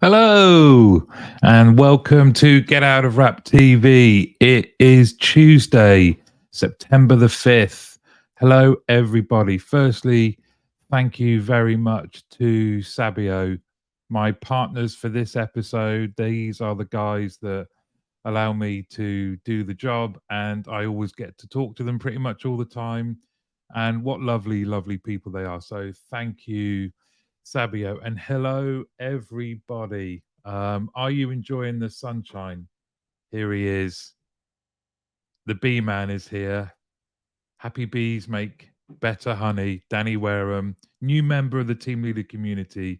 Hello and welcome to Get Out of Rap TV. It is Tuesday, September the 5th. Hello, everybody. Firstly, thank you very much to Sabio, my partners for this episode. These are the guys that allow me to do the job, and I always get to talk to them pretty much all the time. And what lovely, lovely people they are. So thank you, Sabio. And hello, everybody. Are you enjoying the sunshine? Here he is. The bee man is here. Happy bees make better honey. Danny Wareham, new member of the team leader community.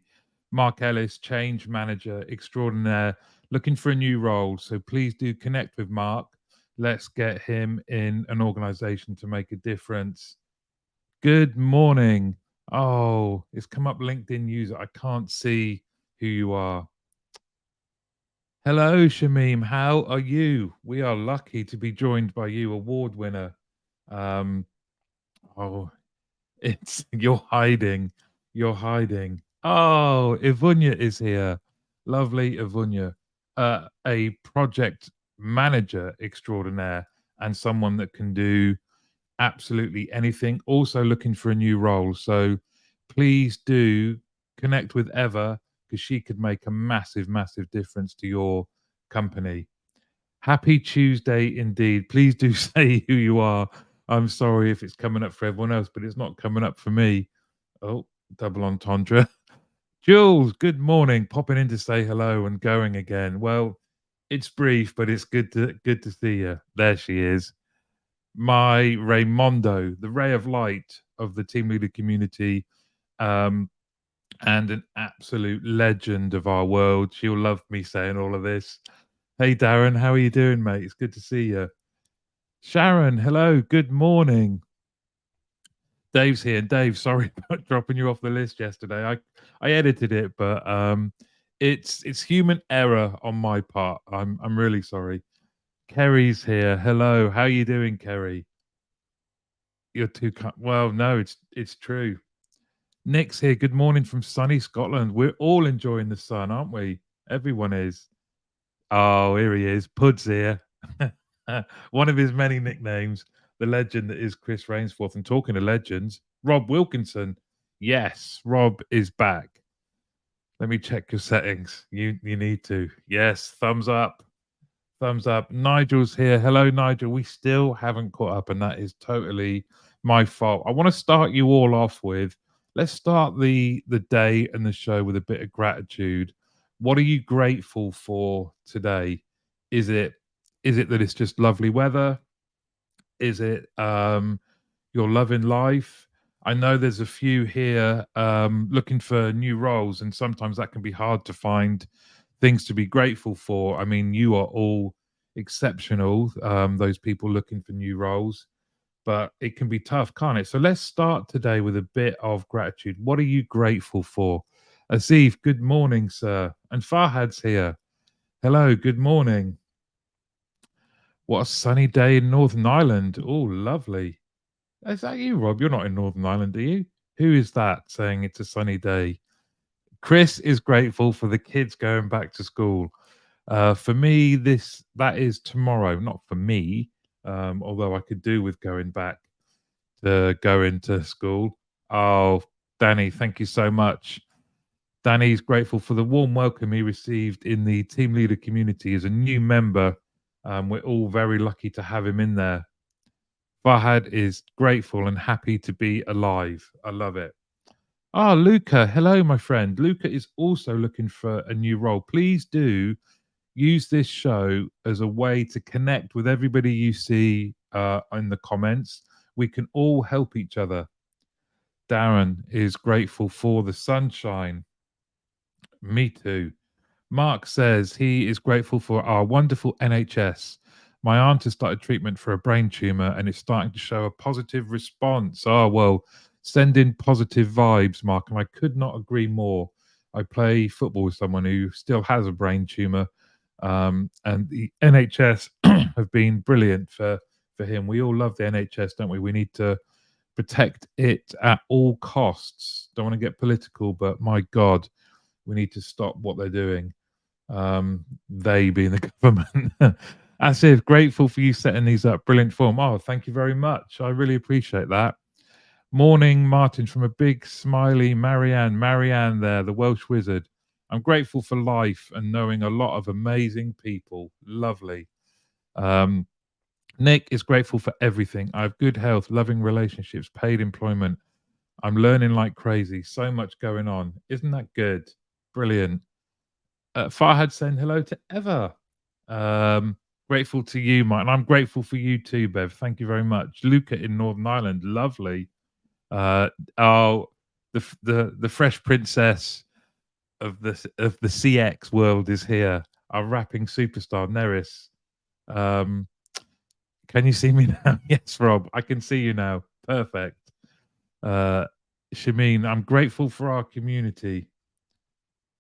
Mark Ellis, change manager extraordinaire, looking for a new role. So please do connect with Mark. Let's get him in an organization to make a difference. Good morning. Oh, it's come up LinkedIn user. I can't see who you are. Hello, Shamim. How are you? We are lucky to be joined by you, award winner. Um, oh, it's you're hiding. You're hiding. Oh, Ivunya is here. Lovely Ivunya. A project manager extraordinaire and someone that can do absolutely anything. Also looking for a new role. So please do connect with Eva because she could make a massive, massive difference to your company. Happy Tuesday indeed. Please do say who you are. I'm sorry if it's coming up for everyone else, but it's not coming up for me. Oh, double entendre. Jules, good morning. Popping in to say hello and going again. Well, it's brief, but it's good to see you. There she is. My Raymondo, the ray of light of the team leader community, um, and an absolute legend of our world. She'll love me saying all of this. Hey, Darren, how are you doing, mate? It's good to see you. Sharon, hello, good morning. Dave's here. Dave, sorry about dropping you off the list yesterday. I edited it, but it's human error on my part. I'm really sorry. Kerry's here. Hello, how you doing, Kerry? You're too well. No, it's true. Nick's here. Good morning from sunny Scotland. We're all enjoying the sun, aren't we? Everyone is. Oh, here he is. Pud's here. One of his many nicknames, the legend that is Chris Rainsforth. And talking to legends, Rob Wilkinson. Yes, Rob is back. Let me check your settings. You need to. Yes, thumbs up. Thumbs up. Nigel's here. Hello, Nigel. We still haven't caught up, and that is totally my fault. I want to start you all off with, let's start the day and the show with a bit of gratitude. What are you grateful for today? Is it is it that it's just lovely weather? Is it your love in life? I know there's a few here looking for new roles, and sometimes that can be hard to find things to be grateful for. I mean, you are all exceptional, those people looking for new roles, but it can be tough, can't it? So let's start today with a bit of gratitude. What are you grateful for? Azif, good morning, sir. And Farhad's here. Hello, good morning. What a sunny day in Northern Ireland. Oh, lovely. Is that you, Rob? You're not in Northern Ireland, are you? Who is that saying it's a sunny day? Chris is grateful for the kids going back to school. For me, that is tomorrow. Not for me, although I could do with going back to go into school. Oh, Danny, thank you so much. Danny's grateful for the warm welcome he received in the team leader community as a new member. We're all very lucky to have him in there. Farhad is grateful and happy to be alive. I love it. Ah, Luca. Hello, my friend. Luca is also looking for a new role. Please do use this show as a way to connect with everybody you see in the comments. We can all help each other. Darren is grateful for the sunshine. Me too. Mark says he is grateful for our wonderful NHS. My aunt has started treatment for a brain tumor and it's starting to show a positive response. Oh, well, send in positive vibes, Mark. And I could not agree more. I play football with someone who still has a brain tumor. And the NHS have been brilliant for him. We all love the NHS, don't we? We need to protect it at all costs. Don't want to get political, but my God, we need to stop what they're doing. They being the government. As if grateful for you setting these up. Brilliant form. Oh, thank you very much. I really appreciate that. Morning, Martin, from a big smiley Marianne. Marianne there, the Welsh wizard. I'm grateful for life and knowing a lot of amazing people. Lovely. Um, Nick is grateful for everything. I have good health, loving relationships, paid employment. I'm learning like crazy. So much going on. Isn't that good? Brilliant. Farhad saying hello to Eva. Um, Grateful to you, Mike. And I'm grateful for you too, Bev. Thank you very much. Luca in Northern Ireland. Lovely. Uh, oh, the fresh princess of the CX world is here. Our rapping superstar Neris. Um, can you see me now? Yes, Rob. I can see you now. Perfect. Uh, Shameen, I'm grateful for our community.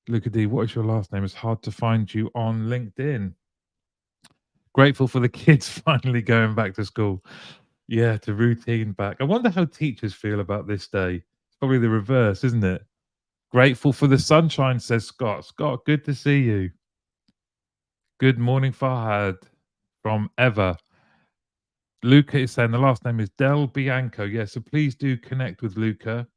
Luca D, what is your last name? It's hard to find you on LinkedIn. Grateful for the kids finally going back to school. Yeah, to routine back. I wonder how teachers feel about this day. It's probably the reverse, isn't it? Grateful for the sunshine, says Scott. Scott, good to see you. Good morning, Farhad from Eva. Luca is saying the last name is Del Bianco. Yeah, so please do connect with Luca.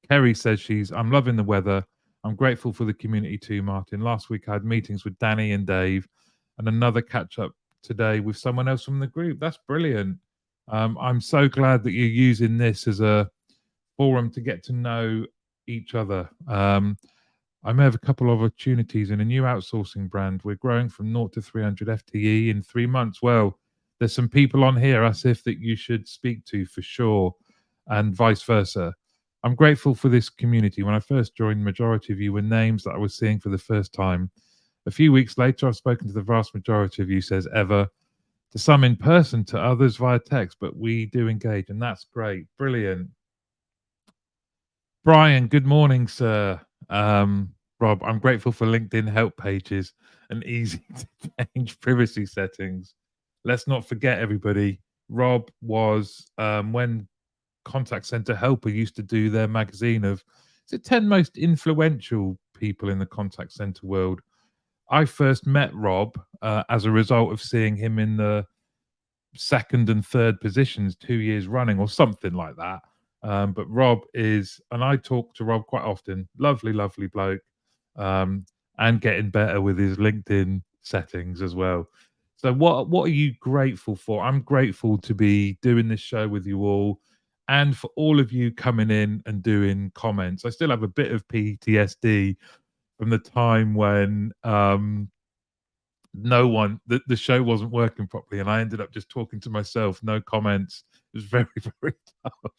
Kerry says I'm loving the weather. I'm grateful for the community too, Martin. Last week I had meetings with Danny and Dave and another catch up today with someone else from the group. That's brilliant. I'm so glad that you're using this as a forum to get to know each other. I may have a couple of opportunities in a new outsourcing brand. We're growing from 0 to 300 FTE in 3 months. Well, there's some people on here, Asif, that you should speak to for sure, and vice versa. I'm grateful for this community. When I first joined, the majority of you were names that I was seeing for the first time. A few weeks later, I've spoken to the vast majority of you, says Ever, to some in person, to others via text, but we do engage, and that's great. Brilliant. Brian, good morning, sir. Rob, I'm grateful for LinkedIn help pages and easy to change privacy settings. Let's not forget, everybody, Rob was when Contact Center Helper used to do their magazine of is it 10 most influential people in the contact center world. I first met Rob as a result of seeing him in the second and third positions 2 years running or something like that. But Rob is, and I talk to Rob quite often, lovely, lovely bloke, um, and getting better with his LinkedIn settings as well. So what are you grateful for? I'm grateful to be doing this show with you all and for all of you coming in and doing comments. I still have a bit of PTSD from the time when no one the show wasn't working properly and I ended up just talking to myself, no comments. It was very, very tough.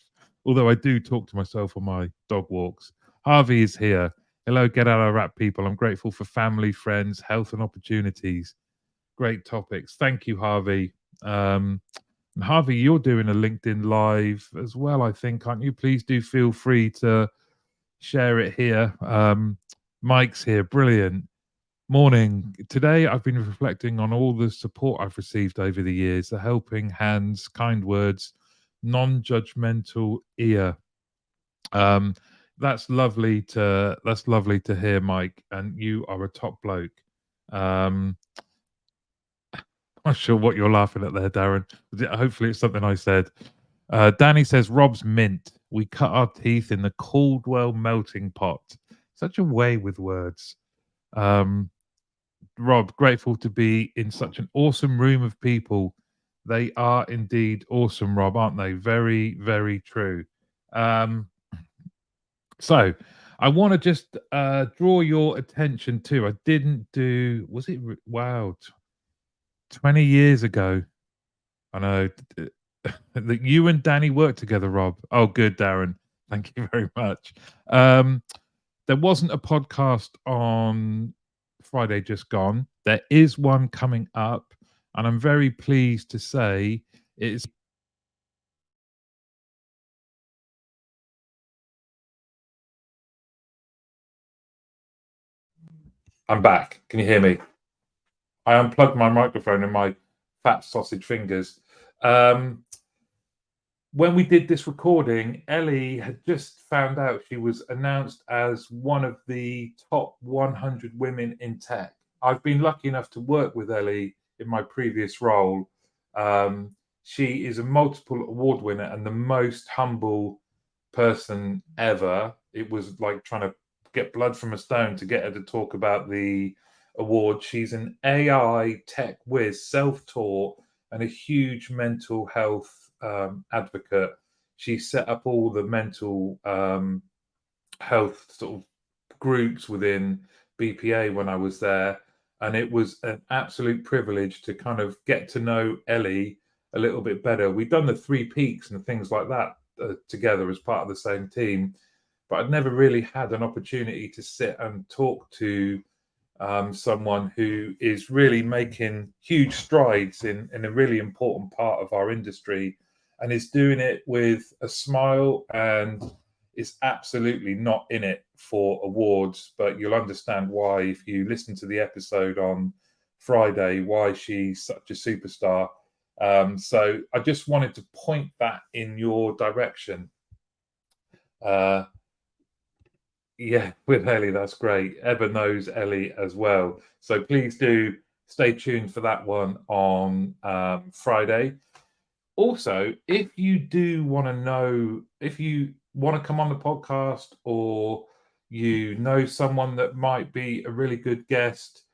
Although I do talk to myself on my dog walks. Harvey is here. Hello, get out of rap people. I'm grateful for family, friends, health and opportunities. Great topics. Thank you, Harvey. And Harvey, you're doing a LinkedIn live as well, I think, aren't you? Please do feel free to share it here. Mike's here. Brilliant. Morning. Today, I've been reflecting on all the support I've received over the years, the helping hands, kind words, non judgmental ear. Um, that's lovely to hear, Mike. And you are a top bloke. Um, I'm not sure what you're laughing at there, Darren. Hopefully, it's something I said. Danny says, Rob's mint. We cut our teeth in the Caldwell melting pot. Such a way with words. Um, Rob, grateful to be in such an awesome room of people. They are indeed awesome, Rob, aren't they? Very, very true. Um, so I want to just draw your attention to, I didn't do, was it, wow, 20 years ago. I know that you and Danny worked together, Rob. Oh, good, Darren. Thank you very much. Um, there wasn't a podcast on Friday just gone. There is one coming up, and I'm very pleased to say it's. I'm back. Can you hear me? I unplugged my microphone in my fat sausage fingers. Um, when we did this recording, Ellie had just found out she was announced as one of the top 100 women in tech. I've been lucky enough to work with Ellie in my previous role. Um, she is a multiple award winner and the most humble person ever. It was like trying to get blood from a stone to get her to talk about the award. She's an AI tech whiz, self-taught, and a huge mental health advocate. She set up all the mental health sort of groups within BPA when I was there. And it was an absolute privilege to kind of get to know Ellie a little bit better. We'd done the Three Peaks and things like that together as part of the same team, but I'd never really had an opportunity to sit and talk to someone who is really making huge strides in a really important part of our industry and is doing it with a smile and is absolutely not in it for awards. But you'll understand why if you listen to the episode on Friday, why she's such a superstar. So I just wanted to point that in your direction. Uh, Yeah, with Ellie, that's great. Ever knows Ellie as well. So please do stay tuned for that one on Friday. Also, if you do want to know, if you want to come on the podcast or you know someone that might be a really good guest,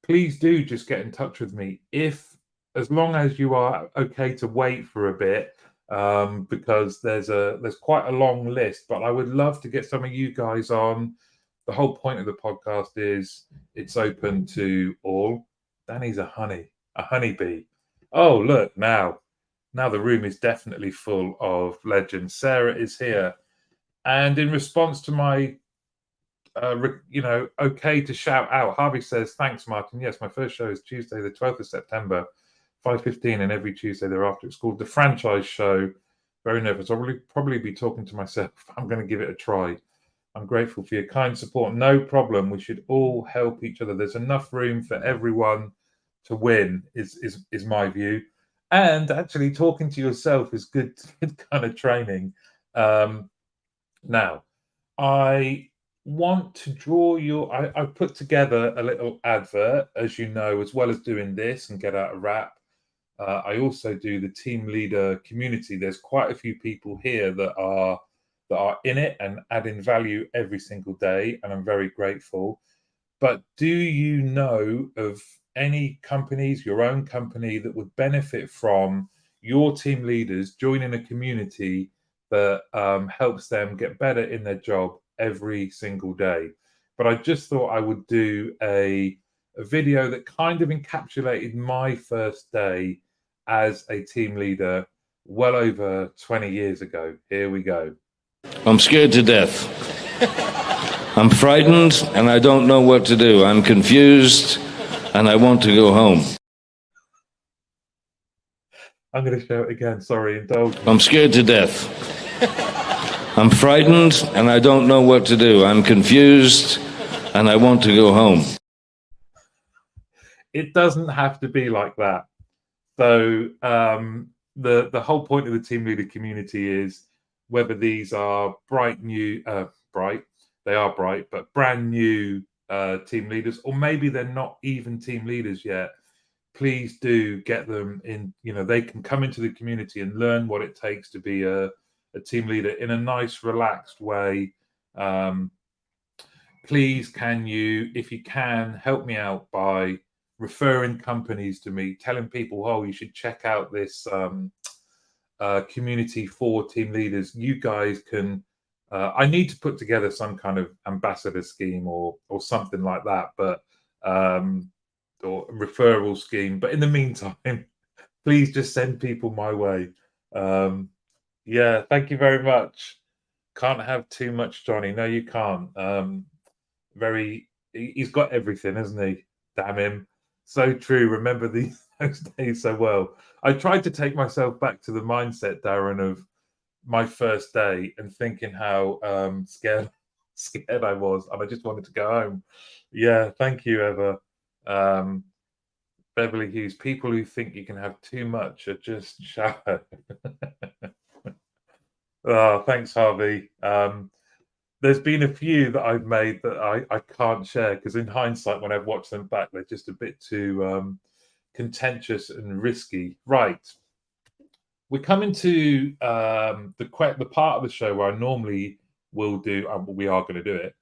please do just get in touch with me. If, as long as you are okay to wait for a bit, because there's quite a long list, but I would love to get some of you guys on. The whole point of the podcast is it's open to all. Danny's a honeybee. Oh, look now the room is definitely full of legends. Sarah is here, and in response to my okay to shout out. Harvey says, thanks, Martin. Yes, my first show is Tuesday, the 12th of September, 5:15, and every Tuesday thereafter. It's called The Franchise Show. Very nervous. I'll probably be talking to myself. I'm going to give it a try. I'm grateful for your kind support. No problem. We should all help each other. There's enough room for everyone to win, is my view. And actually, talking to yourself is good kind of training. Now, I want to draw I've put together a little advert, as you know, as well as doing this and get out a wrap. I also do the team leader community. There's quite a few people here that are in it and adding value every single day, and I'm very grateful. But do you know of any companies, your own company, that would benefit from your team leaders joining a community that helps them get better in their job every single day? But I just thought I would do a video that kind of encapsulated my first day as a team leader well over 20 years ago. Here we go. I'm scared to death. I'm frightened and I don't know what to do. I'm confused and I want to go home. I'm going to show it again. Sorry, indulge me. I'm scared to death. I'm frightened and I don't know what to do. I'm confused and I want to go home. It doesn't have to be like that. So the whole point of the team leader community is whether these are they are bright, but brand new team leaders, or maybe they're not even team leaders yet. Please do get them in. They can come into the community and learn what it takes to be a team leader in a nice, relaxed way. Please, can you, if you can, help me out by referring companies to me, telling people, oh, you should check out this community for team leaders. You guys can. I need to put together some kind of ambassador scheme or something like that, but or referral scheme. But in the meantime, please just send people my way. Yeah, thank you very much. Can't have too much, Johnny. No, you can't. He's got everything, hasn't he? Damn him. So true. Remember those days so well. I tried to take myself back to the mindset, Darren, of my first day and thinking how scared I was, and I just wanted to go home. Yeah, thank you, Eva. Beverly Hughes. People who think you can have too much are just shallow. Oh, thanks, Harvey. there's been a few that I've made that I can't share because in hindsight, when I've watched them back, they're just a bit too contentious and risky. Right. We're coming to the part of the show where I normally will do, we are going to do it.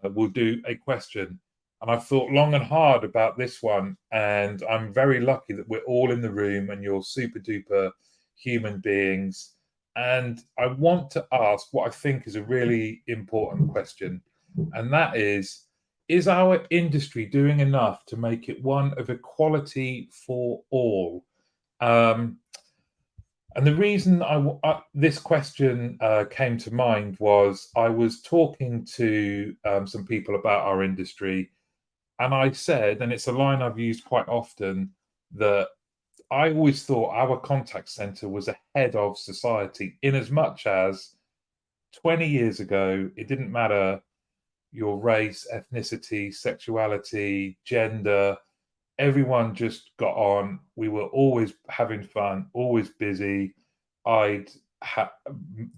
We'll do a question, and I've thought long and hard about this one, and I'm very lucky that we're all in the room and you're super duper human beings. And I want to ask what I think is a really important question, and that is our industry doing enough to make it one of equality for all? And the reason this question came to mind was I was talking to some people about our industry, and I said, and it's a line I've used quite often, that I always thought our contact center was ahead of society, in as much as 20 years ago, it didn't matter your race, ethnicity, sexuality, gender, everyone just got on. We were always having fun, always busy. I'd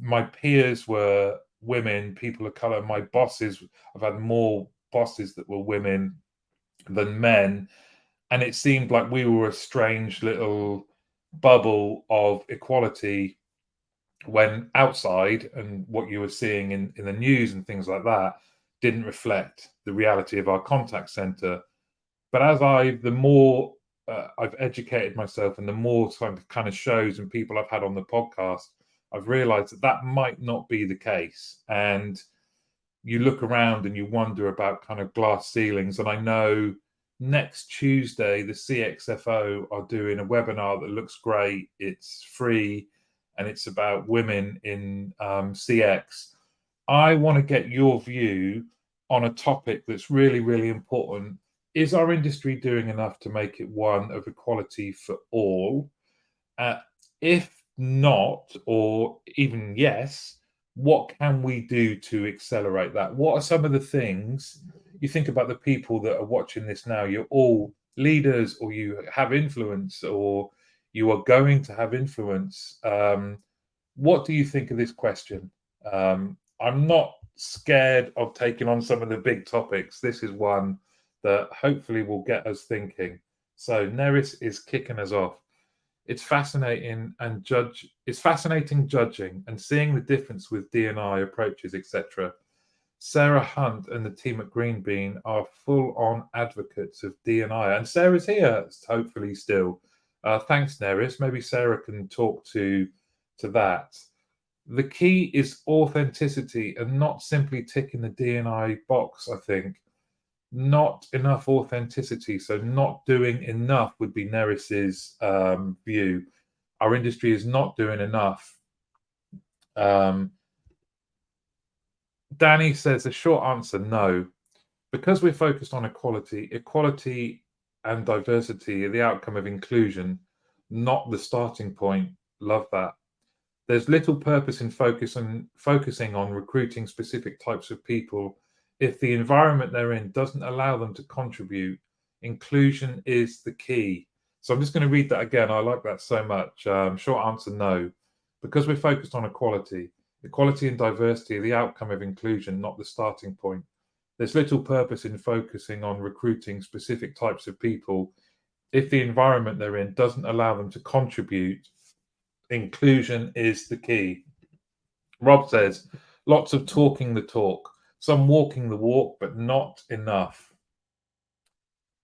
my peers were women, people of color. My bosses, I've had more bosses that were women than men, and it seemed like we were a strange little bubble of equality when outside and what you were seeing in the news and things like that didn't reflect the reality of our contact center. But the more I've educated myself and the more kind of shows and people I've had on the podcast, I've realized that that might not be the case. And you look around and you wonder about kind of glass ceilings. And I know next Tuesday, the CXFO are doing a webinar that looks great. It's free and it's about women in CX. I want to get your view on a topic that's really, really important. Is our industry doing enough to make it one of equality for all? If not, or even yes, what can we do to accelerate that? What are some of the things you think about the people that are watching this now? You're all leaders, or you have influence, or you are going to have influence. What do you think of this question? I'm not scared of taking on some of the big topics. This is one that hopefully will get us thinking. So Neris is kicking us off. It's fascinating It's fascinating judging and seeing the difference with D&I approaches, etc. Sarah Hunt and the team at Green Bean are full-on advocates of D&I, and Sarah's here, hopefully still. Thanks, Neris. Maybe Sarah can talk to that. The key is authenticity and not simply ticking the D&I box, I think. Not enough authenticity, so not doing enough would be Neris's view. Our industry is not doing enough. Danny says the short answer, no. Because we're focused on equality and diversity are the outcome of inclusion, not the starting point. Love that. There's little purpose in focusing on recruiting specific types of people if the environment they're in doesn't allow them to contribute. Inclusion is the key. So I'm just going to read that again. I like that so much. Short answer, no. Because we're focused on equality and diversity are the outcome of inclusion, not the starting point. There's little purpose in focusing on recruiting specific types of people if the environment they're in doesn't allow them to contribute. Inclusion is the key. Rob says, lots of talking the talk, some walking the walk, but not enough.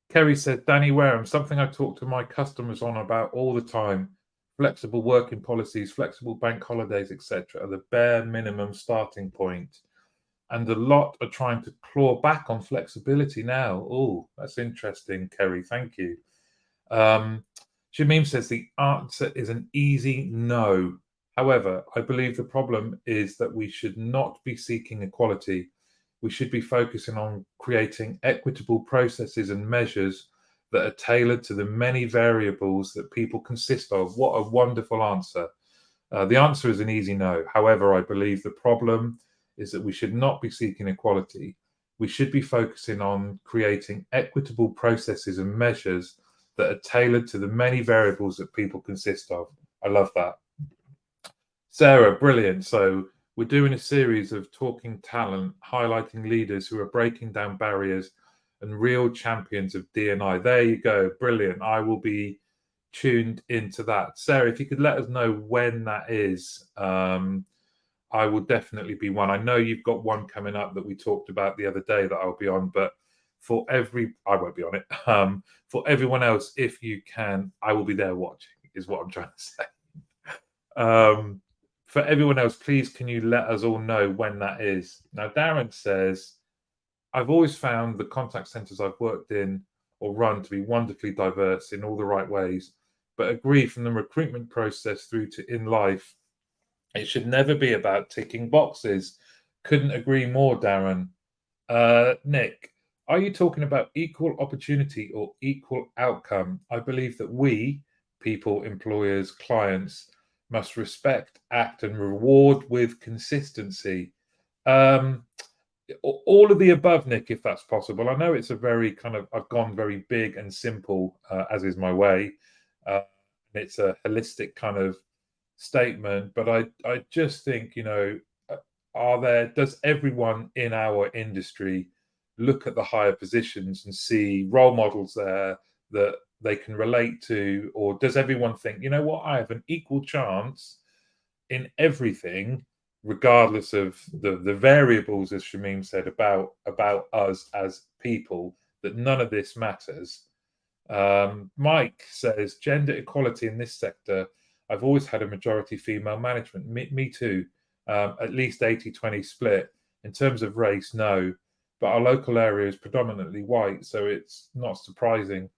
Kerry said, Danny Wareham, something I talk to my customers on about all the time. Flexible working policies, flexible bank holidays, etc. are the bare minimum starting point. And a lot are trying to claw back on flexibility now. Oh, that's interesting, Kerry. Thank you. Shamim says the answer is an easy no. However, I believe the problem is that we should not be seeking equality. We should be focusing on creating equitable processes and measures that are tailored to the many variables that people consist of. What a wonderful answer. The answer is an easy no. However, I believe the problem is that we should not be seeking equality. We should be focusing on creating equitable processes and measures that are tailored to the many variables that people consist of. I love that. Sarah, brilliant. So we're doing a series of talking talent, highlighting leaders who are breaking down barriers and real champions of D&I. There you go. Brilliant. I will be tuned into that. Sarah, if you could let us know when that is, I will definitely be one. I know you've got one coming up that we talked about the other day that I'll be on, but I won't be on it. For everyone else, if you can, I will be there watching, is what I'm trying to say. For everyone else, please can you let us all know when that is? Now, Darren says, I've always found the contact centers I've worked in or run to be wonderfully diverse in all the right ways, but agree from the recruitment process through to in life, it should never be about ticking boxes. Couldn't agree more, Darren. Nick, are you talking about equal opportunity or equal outcome? I believe that we, people, employers, clients, must respect, act, and reward with consistency. All of the above, Nick, if that's possible. I know it's a very I've gone very big and simple, as is my way. It's a holistic kind of statement, but I just think, does everyone in our industry look at the higher positions and see role models there that they can relate to, or does everyone think, you know what, I have an equal chance in everything, regardless of the variables, as Shamim said about us as people, that none of this matters. Mike says gender equality in this sector, I've always had a majority female management. Me too. At least 80-20 split. In terms of race, no. But our local area is predominantly white, so it's not surprising.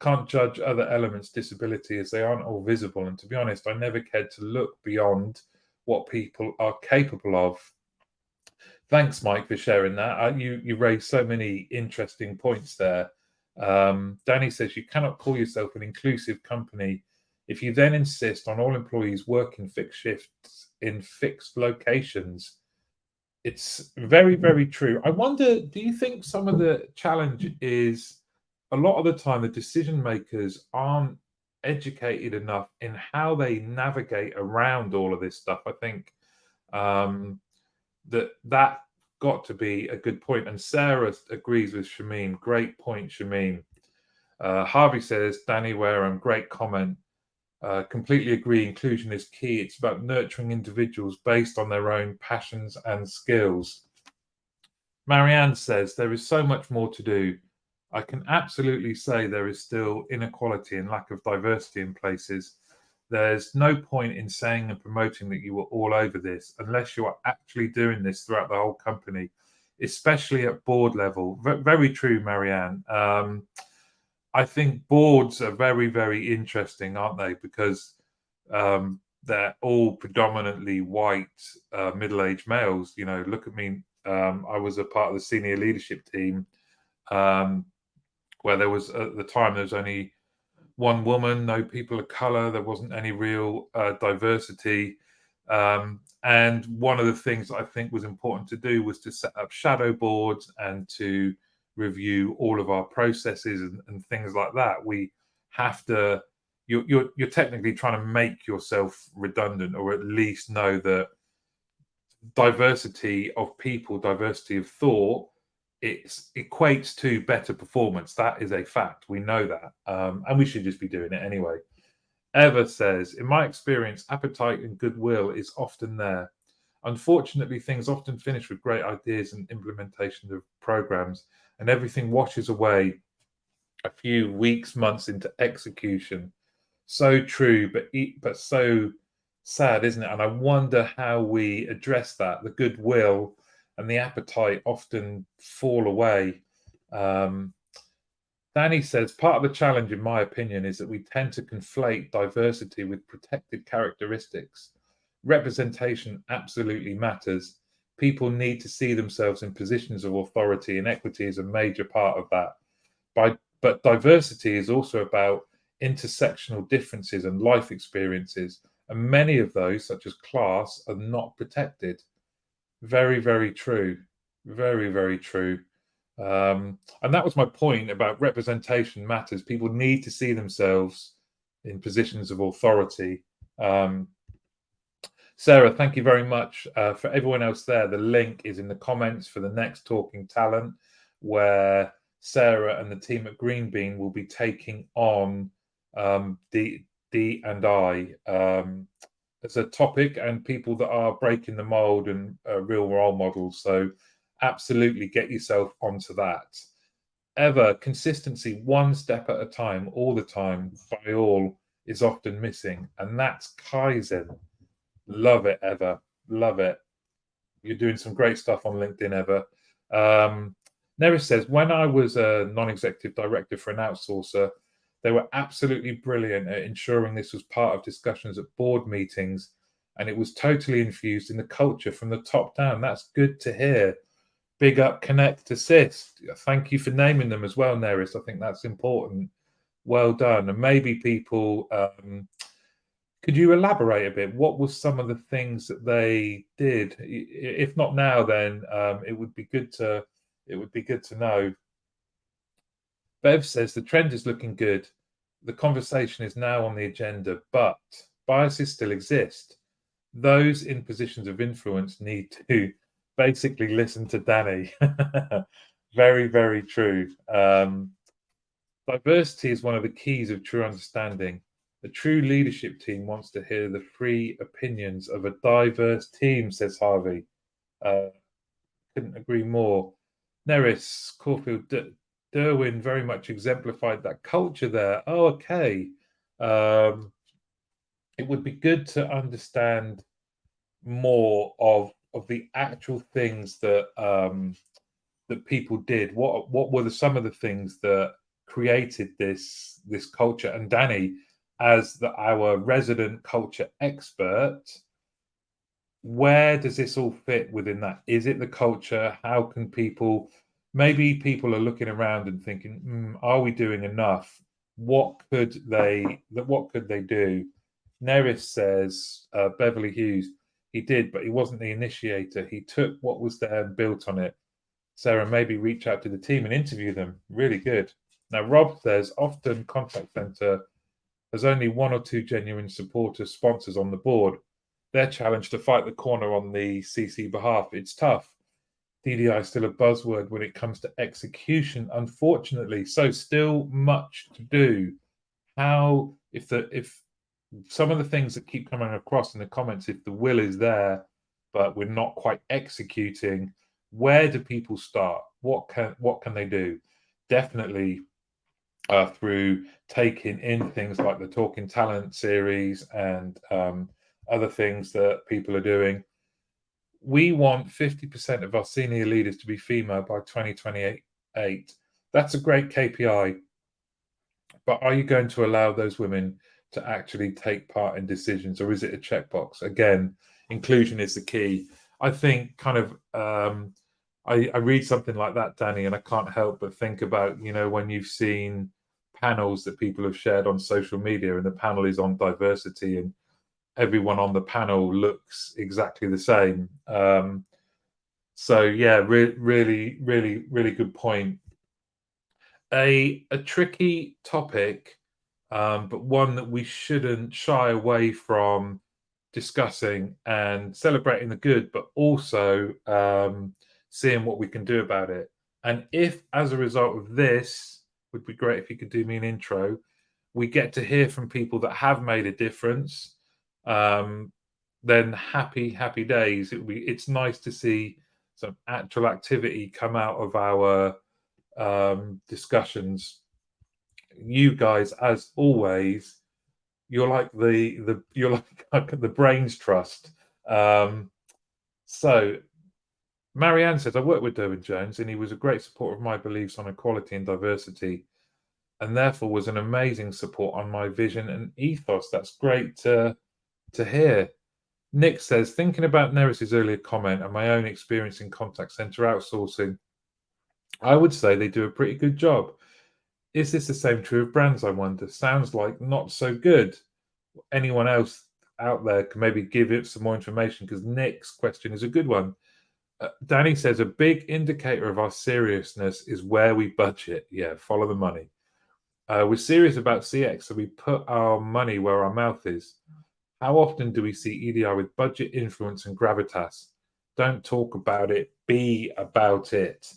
Can't judge other elements' disability as they aren't all visible. And to be honest, I never cared to look beyond what people are capable of. Thanks, Mike, for sharing that. You raised so many interesting points there. Danny says you cannot call yourself an inclusive company if you then insist on all employees working fixed shifts in fixed locations. It's very, very true. I wonder, do you think some of the challenge is a lot of the time the decision makers aren't educated enough in how they navigate around all of this stuff? I think that got to be a good point. And Sarah agrees with Shamim. Great point, Shamim. Harvey says, Danny Wareham, great comment. Completely agree. Inclusion is key. It's about nurturing individuals based on their own passions and skills. Marianne says there is so much more to do. I can absolutely say there is still inequality and lack of diversity in places. There's no point in saying and promoting that you were all over this unless you are actually doing this throughout the whole company, especially at board level. Very true, Marianne. I think boards are very, very interesting, aren't they? Because they're all predominantly white, middle-aged males. Look at me. I was a part of the senior leadership team where there was, at the time, there was only one woman, no people of color. There wasn't any real diversity. And one of the things I think was important to do was to set up shadow boards and to review all of our processes and things like that. We have to, you're technically trying to make yourself redundant, or at least know that diversity of people, diversity of thought, it equates to better performance. That is a fact. We know that. And we should just be doing it anyway. Eva says, in my experience, appetite and goodwill is often there. Unfortunately, things often finish with great ideas and implementation of programs, and everything washes away a few weeks, months into execution. So true, but so sad, isn't it? And I wonder how we address that. The goodwill and the appetite often fall away. Danny says, part of the challenge, in my opinion, is that we tend to conflate diversity with protected characteristics. Representation absolutely matters. People need to see themselves in positions of authority, and equity is a major part of that. But diversity is also about intersectional differences and life experiences, and many of those, such as class, are not protected. Very, very true. Very, very true. And that was my point about representation matters. People need to see themselves in positions of authority. Sarah, thank you very much. For everyone else there, the link is in the comments for the next Talking Talent, where Sarah and the team at Green Bean will be taking on D and I as a topic, and people that are breaking the mold and real role models. So absolutely get yourself onto that. Ever consistency, one step at a time, all the time, by all, is often missing, and that's Kaizen. Love it, Eva. Love it. You're doing some great stuff on LinkedIn, Eva. Neris says, when I was a non-executive director for an outsourcer, they were absolutely brilliant at ensuring this was part of discussions at board meetings, and it was totally infused in the culture from the top down. That's good to hear. Big up, Connect, Assist. Thank you for naming them as well, Neris. I think that's important. Well done. And maybe people could you elaborate a bit? What were some of the things that they did? If not now, then it would be good to know. Bev says the trend is looking good. The conversation is now on the agenda, but biases still exist. Those in positions of influence need to basically listen to Danny. Very, very true. Diversity is one of the keys of true understanding. A true leadership team wants to hear the free opinions of a diverse team, says Harvey. Couldn't agree more. Neris, Caulfield, Derwin very much exemplified that culture there. Oh, okay. It would be good to understand more of the actual things that that people did. What were some of the things that created this culture? And Danny, as our resident culture expert, where does this all fit within that? Is it the culture? How can people? Maybe people are looking around and thinking, "Are we doing enough? What could they? What could they do?" Neris says, Beverly Hughes, he did, but he wasn't the initiator. He took what was there and built on it. Sarah, maybe reach out to the team and interview them. Really good. Now, Rob says, often contact center has only one or two genuine supporters, sponsors on the board. Their challenge to fight the corner on the CC behalf. It's tough. DDI is still a buzzword when it comes to execution, unfortunately. So still much to do. How, if some of the things that keep coming across in the comments, if the will is there, but we're not quite executing, where do people start? What can they do? Definitely through taking in things like the Talking Talent series and other things that people are doing. We want 50% of our senior leaders to be female by 2028. That's a great KPI. But are you going to allow those women to actually take part in decisions, or is it a checkbox? Again, inclusion is the key. I think kind of I read something like that, Danny, and I can't help but think about, when you've seen panels that people have shared on social media and the panel is on diversity and everyone on the panel looks exactly the same. So yeah, really, really, really good point. A tricky topic, but one that we shouldn't shy away from discussing and celebrating the good, but also seeing what we can do about it. And if, as a result of this, would be great if you could do me an intro. We get to hear from people that have made a difference. Then happy days. It's nice to see some actual activity come out of our discussions. You guys, as always, you're like you're like the brains trust. So Marianne says, I worked with Derwin Jones and he was a great supporter of my beliefs on equality and diversity, and therefore was an amazing support on my vision and ethos. That's great to hear. Nick says, thinking about Neris's earlier comment and my own experience in contact center outsourcing, I would say they do a pretty good job. Is this the same true of brands, I wonder? Sounds like not so good. Anyone else out there can maybe give it some more information, because Nick's question is a good one. Danny says, a big indicator of our seriousness is where we budget. Yeah, follow the money. We're serious about CX, so we put our money where our mouth is. How often do we see EDI with budget, influence, and gravitas? Don't talk about it, be about it.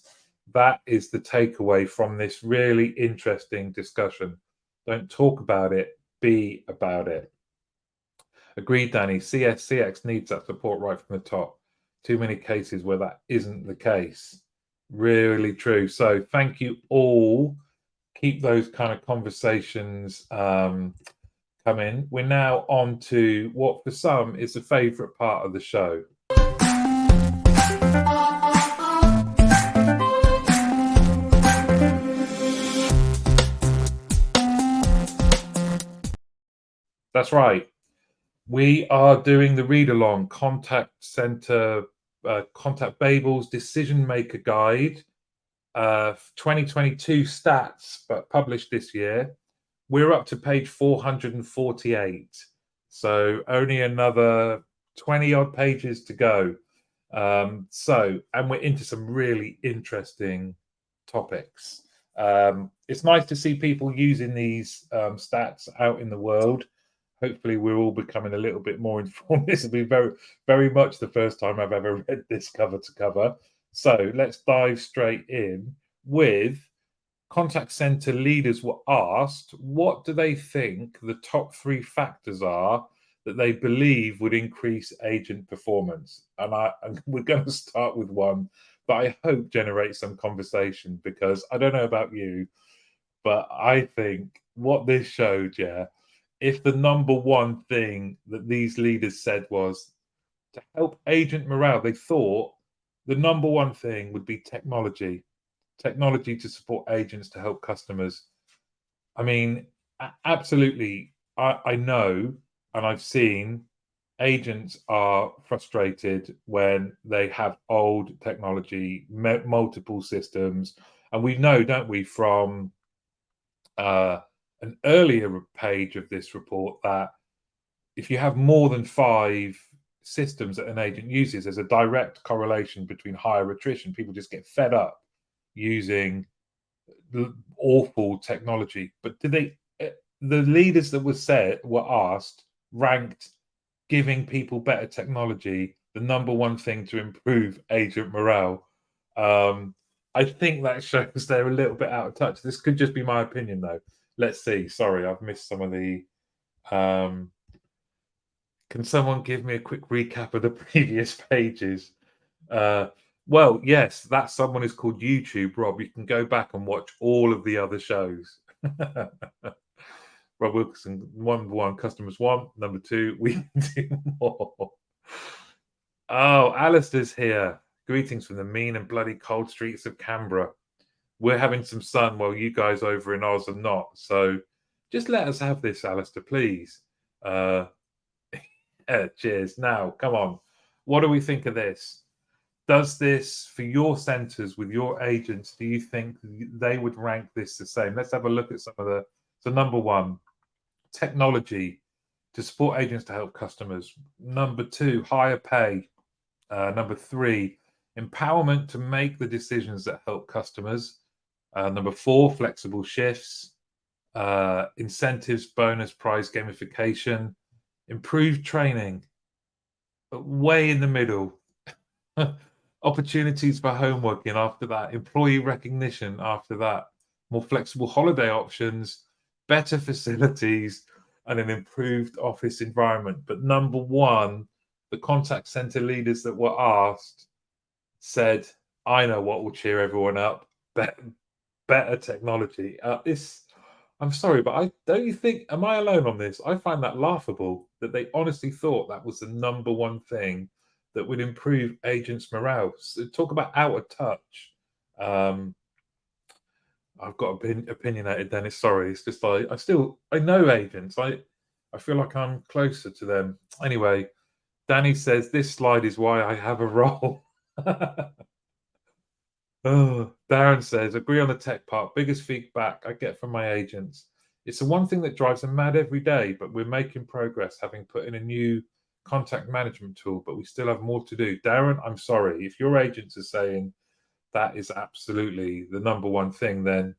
That is the takeaway from this really interesting discussion. Don't talk about it, be about it. Agreed, Danny. CX needs that support right from the top. Too many cases where that isn't the case. Really true. So thank you all. Keep those kind of conversations coming. We're now on to what for some is the favourite part of the show. That's right. We are doing the read along contact center, contact Babel's decision maker guide, 2022 stats, but published this year. We're up to page 448. So only another 20 odd pages to go. And we're into some really interesting topics. It's nice to see people using these stats out in the world. Hopefully, we're all becoming a little bit more informed. This will be very, very much the first time I've ever read this cover to cover. So let's dive straight in with contact center leaders were asked what do they think the top 3 factors are that they believe would increase agent performance. And we're going to start with one that I hope generates some conversation, because I don't know about you, but I think what this showed, yeah, if the number one thing that these leaders said was to help agent morale, they thought the number one thing would be technology to support agents to help customers. I mean, absolutely. I know and I've seen agents are frustrated when they have old technology, multiple systems. And we know, don't we, from an earlier page of this report that if you have more than 5 systems that an agent uses, there's a direct correlation between higher attrition. People just get fed up using awful technology. But did they? The leaders that were asked ranked giving people better technology the number one thing to improve agent morale. I think that shows they're a little bit out of touch. This could just be my opinion, though. Let's see. Sorry, I've missed some of the. Can someone give me a quick recap of the previous pages? Well, yes, that someone is called YouTube, Rob. You can go back and watch all of the other shows. Rob Wilkinson, number 1, customers want. Number 2, we can do more. Oh, Alistair's here. Greetings from the mean and bloody cold streets of Canberra. We're having some sun while you guys over in Oz are not. So just let us have this, Alistair, please. Cheers. Now, come on. What do we think of this? Does this, for your centres with your agents, do you think they would rank this the same? Let's have a look at some of the. So, number 1, technology to support agents to help customers. Number 2, higher pay. Number 3, empowerment to make the decisions that help customers. Number 4, flexible shifts. Incentives, bonus, prize gamification. Improved training. Way in the middle. Opportunities for home working after that. Employee recognition after that. More flexible holiday options. Better facilities. And an improved office environment. But number 1, the contact center leaders that were asked said, I know what will cheer everyone up. Better technology. I'm sorry, but don't you think, am I alone on this? I find that laughable that they honestly thought that was the number one thing that would improve agents' morale. So talk about out of touch. I've got opinionated, Dennis. Sorry, it's just I know agents. I feel like I'm closer to them. Anyway, Danny says this slide is why I have a role. Oh, Darren says, agree on the tech part. Biggest feedback I get from my agents. It's the one thing that drives them mad every day, but we're making progress, having put in a new contact management tool, but we still have more to do. Darren, I'm sorry. If your agents are saying that is absolutely the number one thing, then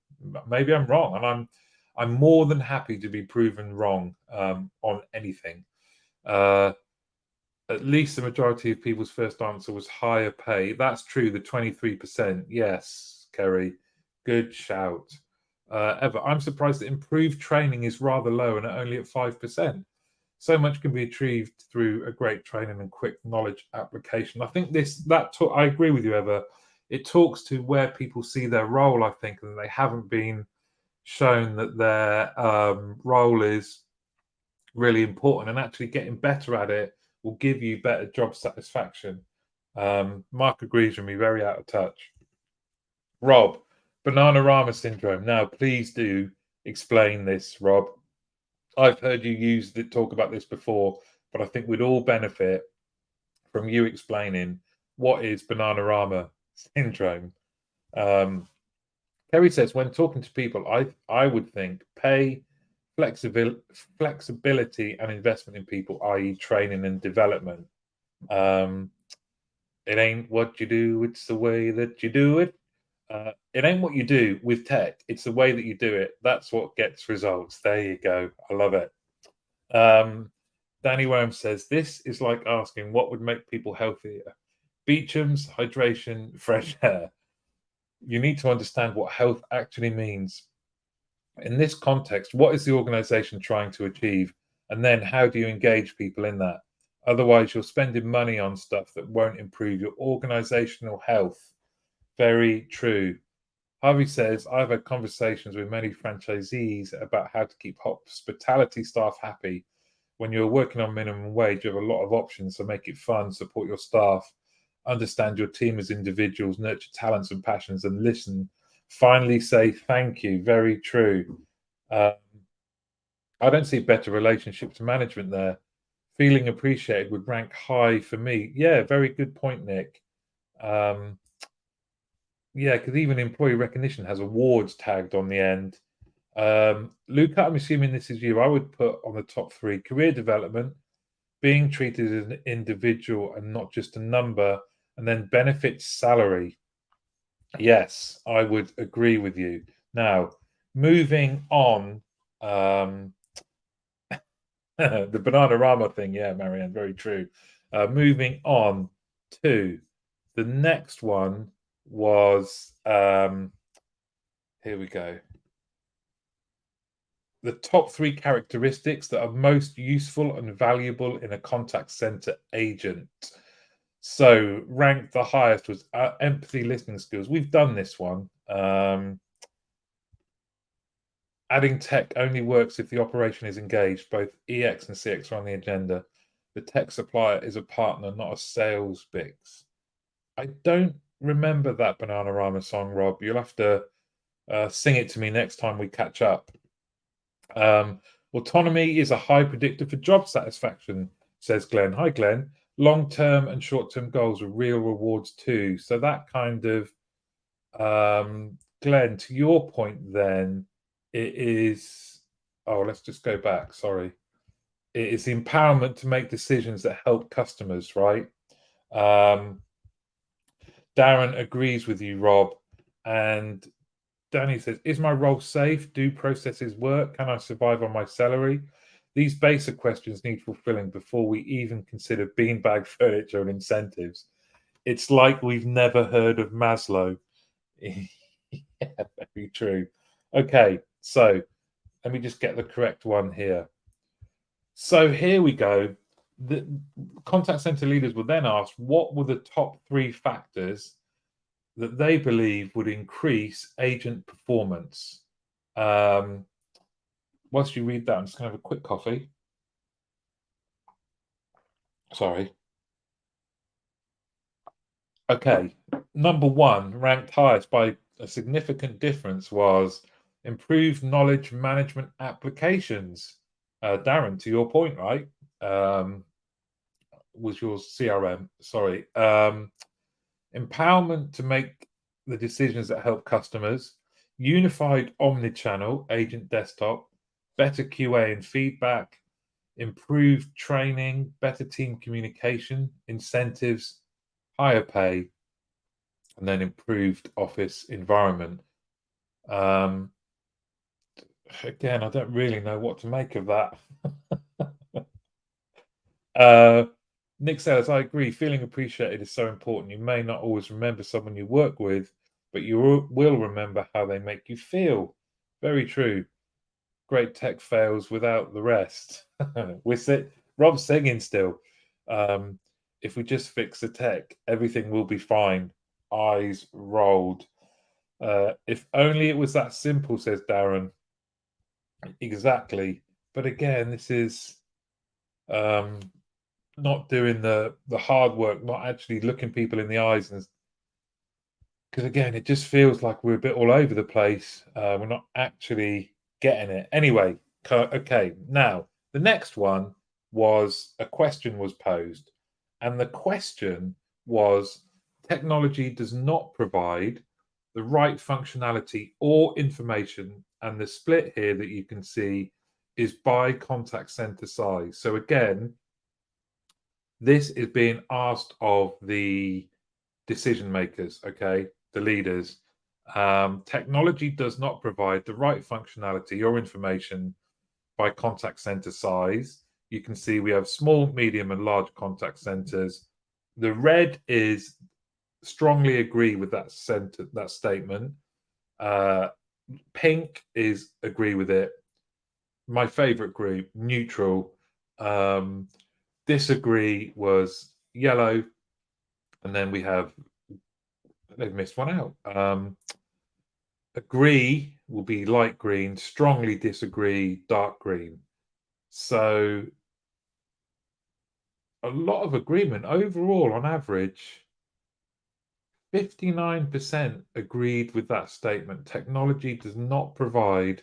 maybe I'm wrong. And I'm more than happy to be proven wrong on anything. Uh, at least the majority of people's first answer was higher pay. That's true, the 23%. Yes, Kerry. Good shout. Eva, I'm surprised that improved training is rather low and only at 5%. So much can be achieved through a great training and quick knowledge application. I think I agree with you, Eva. It talks to where people see their role, I think, and they haven't been shown that their role is really important, and actually getting better at it will give you better job satisfaction. Mark agrees with me, very out of touch. Rob, Bananarama syndrome. Now, please do explain this, Rob. I've heard you talk about this before, but I think we'd all benefit from you explaining what is Bananarama syndrome. Um, Kerry says, when talking to people, I would think pay, flexibility, and investment in people, i.e., training and development. Um, it ain't what you do; it's the way that you do it. It ain't what you do with tech; it's the way that you do it. That's what gets results. There you go. I love it. Um, Danny Worm says this is like asking what would make people healthier: Beecham's, hydration, fresh air. You need to understand what health actually means. In this context, what is the organization trying to achieve? And then how do you engage people in that? Otherwise, you're spending money on stuff that won't improve your organizational health. Very true. Harvey says, I've had conversations with many franchisees about how to keep hospitality staff happy. When you're working on minimum wage, you have a lot of options, so make it fun, support your staff, understand your team as individuals, nurture talents and passions, and listen. Finally, say thank you. Very true. Um, I don't see better relationship to management there. Feeling appreciated would rank high for me. Yeah, very good point, Nick. Um, yeah, because even employee recognition has awards tagged on the end. Luca, I'm assuming this is you. I would put on the top three career development, being treated as an individual and not just a number, and then benefits salary. Yes, I would agree with you. Now, moving on, um, the Bananarama thing, yeah, Marianne, very true. Moving on to the next one was here we go. The top three characteristics that are most useful and valuable in a contact center agent. So, ranked the highest was empathy, listening skills. We've done this one. Adding tech only works if the operation is engaged. Both EX and CX are on the agenda. The tech supplier is a partner, not a sales bix. I don't remember that Bananarama song, Rob. You'll have to sing it to me next time we catch up. Autonomy is a high predictor for job satisfaction, says Glenn. Hi, Glenn. Long-term and short-term goals are real rewards too. So that kind of, Glenn, to your point then, it is, oh, let's just go back. Sorry. It is the empowerment to make decisions that help customers, right? Darren agrees with you, Rob. And Danny says, is my role safe? Do processes work? Can I survive on my salary? These basic questions need fulfilling before we even consider beanbag furniture and incentives. It's like we've never heard of Maslow. Yeah, very true. Okay, so let me just get the correct one here. So here we go. The contact center leaders will then ask, what were the top three factors that they believe would increase agent performance? Whilst you read that, I'm just going to have a quick coffee. Sorry. Okay. Number one, ranked highest by a significant difference, was improved knowledge management applications. Darren, to your point, right? Was your CRM. Sorry. Empowerment to make the decisions that help customers, unified omnichannel agent desktop, better QA and feedback, improved training, better team communication, incentives, higher pay, and then improved office environment. Again, I don't really know what to make of that. Uh, Nick says, I agree. Feeling appreciated is so important. You may not always remember someone you work with, but you will remember how they make you feel. Very true. Great tech fails without the rest. Rob's singing still. Um, if we just fix the tech, everything will be fine. Eyes rolled. If only it was that simple, says Darren. Exactly. But again, this is um, not doing the hard work, not actually looking people in the eyes, and because again, it just feels like we're a bit all over the place. We're not actually getting it. Anyway, okay. Now the next one was a question was posed, and the question was: technology does not provide the right functionality or information, and the split here that you can see is by contact center size. So again, this is being asked of the decision makers, okay, the leaders. Technology does not provide the right functionality or information by contact center size. You can see we have small, medium, and large contact centers. The red is strongly agree with that that statement. Uh, Pink is agree with it. My favorite group, neutral. Um, Disagree was yellow, and then we have they've missed one out. Agree will be light green, strongly disagree, dark green. So a lot of agreement overall on average. 59% agreed with that statement. Technology does not provide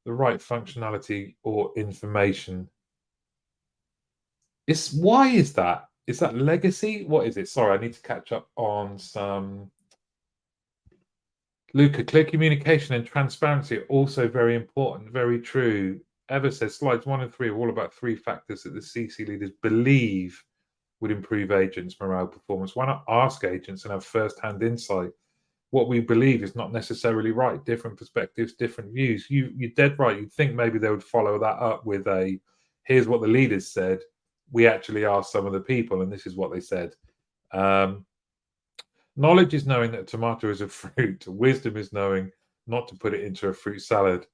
the right functionality or information. Why is that? Is that legacy? What is it? Sorry, I need to catch up on some. Luca, clear communication and transparency are also very important. Very true. Eva says slides 1 and 3 are all about three factors that the CC leaders believe would improve agents' morale performance. Why not ask agents and have first-hand insight? What we believe is not necessarily right. Different perspectives, different views. You're dead right. You'd think maybe they would follow that up with a, here's what the leaders said. We actually asked some of the people, and this is what they said. Knowledge is knowing that a tomato is a fruit. Wisdom is knowing not to put it into a fruit salad.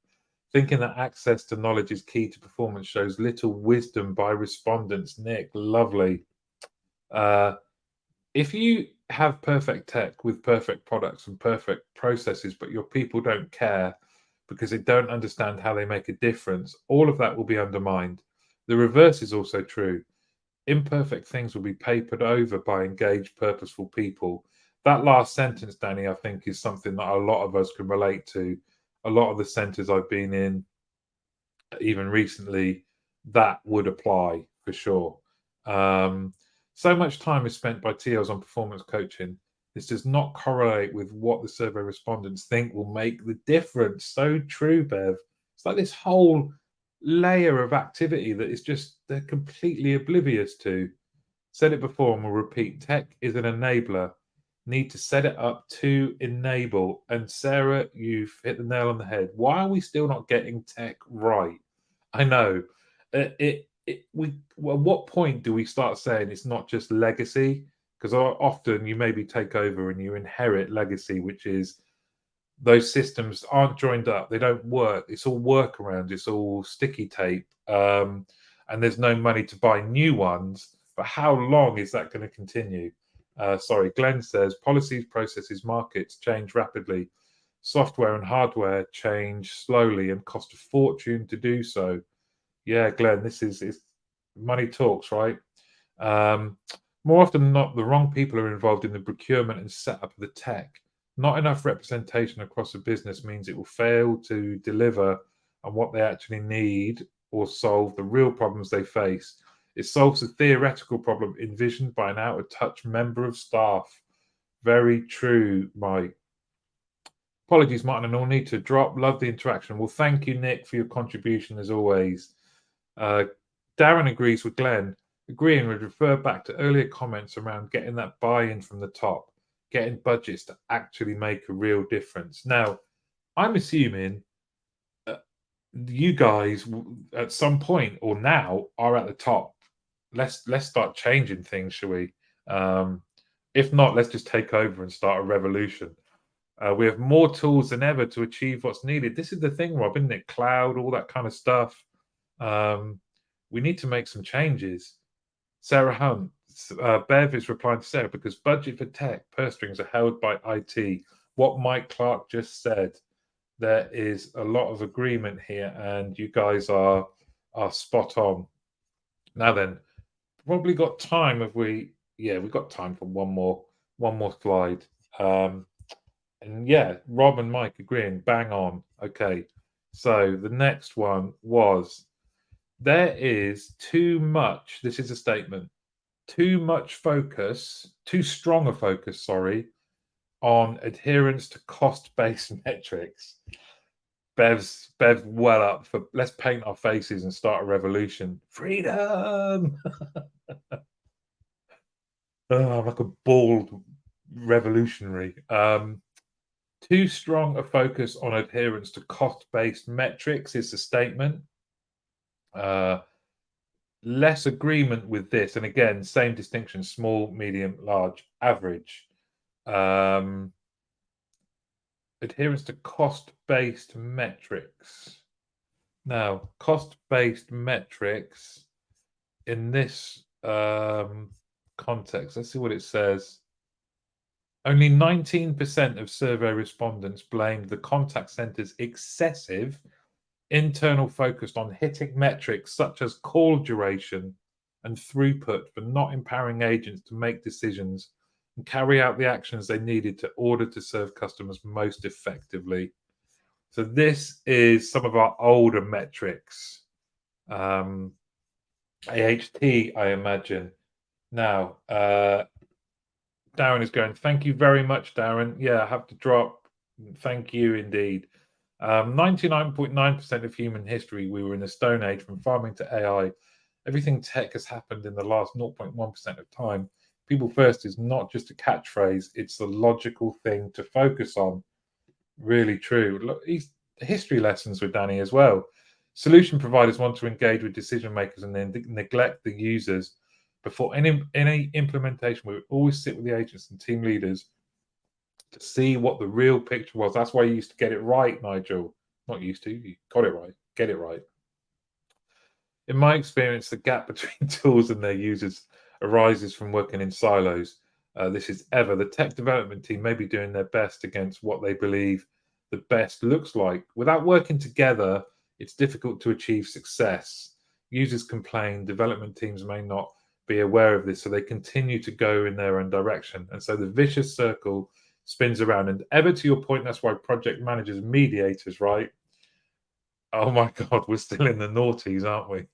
Thinking that access to knowledge is key to performance shows little wisdom by respondents. Nick, lovely. Uh, if you have perfect tech with perfect products and perfect processes, but your people don't care because they don't understand how they make a difference, all of that will be undermined. The reverse is also true. Imperfect things will be papered over by engaged, purposeful people. That last sentence, Danny, I think is something that a lot of us can relate to. A lot of the centres I've been in, even recently, that would apply for sure. Um, so much time is spent by TLs on performance coaching. This does not correlate with what the survey respondents think will make the difference. So true, Bev. It's like this whole layer of activity that is just they're completely oblivious to. Said it before and we'll repeat. Tech is an enabler. Need to set it up to enable. And Sarah, you've hit the nail on the head. Why are we still not getting tech right? I know. We. Well, at what point do we start saying it's not just legacy? Because often you maybe take over and you inherit legacy, which is those systems aren't joined up. They don't work. It's all workarounds. It's all sticky tape. And there's no money to buy new ones. But how long is that going to continue? Sorry, Glenn says policies, processes, markets change rapidly. Software and hardware change slowly and cost a fortune to do so. Yeah, Glenn, this is money talks, right? Um, More often than not, the wrong people are involved in the procurement and setup of the tech. Not enough representation across the business means it will fail to deliver on what they actually need or solve the real problems they face. It solves a theoretical problem envisioned by an out of touch member of staff. Very true, Mike. Apologies, Martin, and all need to drop. Love the interaction. Well, thank you, Nick, for your contribution as always. Uh, Darren agrees with Glenn, agreeing would refer back to earlier comments around getting that buy-in from the top, getting budgets to actually make a real difference. Now, I'm assuming you guys at some point or now are at the top. let's start changing things, shall we? If not, let's just take over and start a revolution. We have more tools than ever to achieve what's needed. This is the thing, Rob, isn't it? Cloud, all that kind of stuff. We need to make some changes. Sarah Hunt, Bev is replying to Sarah, because budget for tech purse strings are held by IT. What Mike Clark just said, there is a lot of agreement here, and you guys are spot on. Now then, probably got time. Have we? Yeah, we've got time for one more slide. And yeah, Rob and Mike agreeing, bang on. Okay, so the next one was, there is too much. This is a statement. Too much focus, too strong a focus, sorry, on adherence to cost-based metrics. Bev's well up for, let's paint our faces and start a revolution. Freedom. Oh, I'm like a bald revolutionary. Too strong a focus on adherence to cost-based metrics is the statement. Less agreement with this, and again, same distinction: small, medium, large, average. Adherence to cost-based metrics. Now, cost-based metrics in this context, let's see what it says. Only 19% of survey respondents blamed the contact center's excessive internal focus on hitting metrics such as call duration and throughput for not empowering agents to make decisions and carry out the actions they needed to order to serve customers most effectively. So this is some of our older metrics. AHT, I imagine. Now, Darren is going, thank you very much, Darren. Yeah, I have to drop. Thank you indeed. 99.9% of human history, we were in the Stone Age. From farming to AI. Everything tech has happened in the last 0.1% of time. People first is not just a catchphrase, it's the logical thing to focus on. Really true. Look, history lessons with Danny as well. Solution providers want to engage with decision makers and then neglect the users. Before any implementation, we would always sit with the agents and team leaders to see what the real picture was. That's why you used to get it right, Nigel. Not used to, you got it right. Get it right. In my experience, the gap between tools and their users arises from working in silos. This is ever. The tech development team may be doing their best against what they believe the best looks like. Without working together, it's difficult to achieve success. Users complain, development teams may not be aware of this, so they continue to go in their own direction. And so the vicious circle spins around. And ever to your point, that's why project managers, mediators, right? Oh my God, we're still in the noughties, aren't we?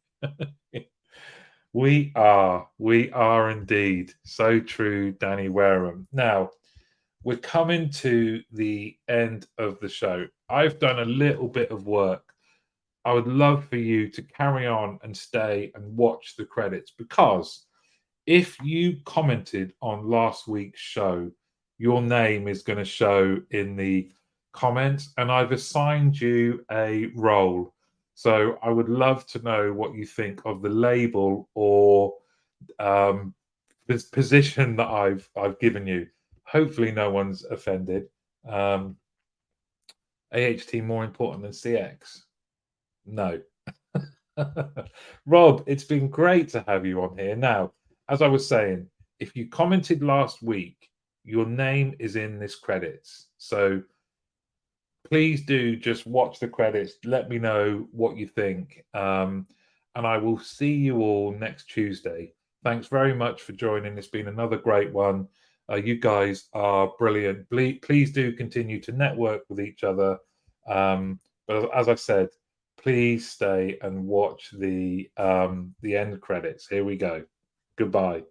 We are indeed. So true, Danny Wareham. Now, we're coming to the end of the show. I've done a little bit of work. I would love for you to carry on and stay and watch the credits, because if you commented on last week's show, your name is going to show in the comments, and I've assigned you a role. So I would love to know what you think of the label or this position that I've given you. Hopefully, no one's offended. AHT more important than CX? No. Rob, it's been great to have you on here. Now, as I was saying, if you commented last week, your name is in this credits. So please do just watch the credits. Let me know what you think. And I will see you all next Tuesday. Thanks very much for joining. It's been another great one. You guys are brilliant. Please do continue to network with each other. But as I said, please stay and watch the end credits. Here we go. Goodbye.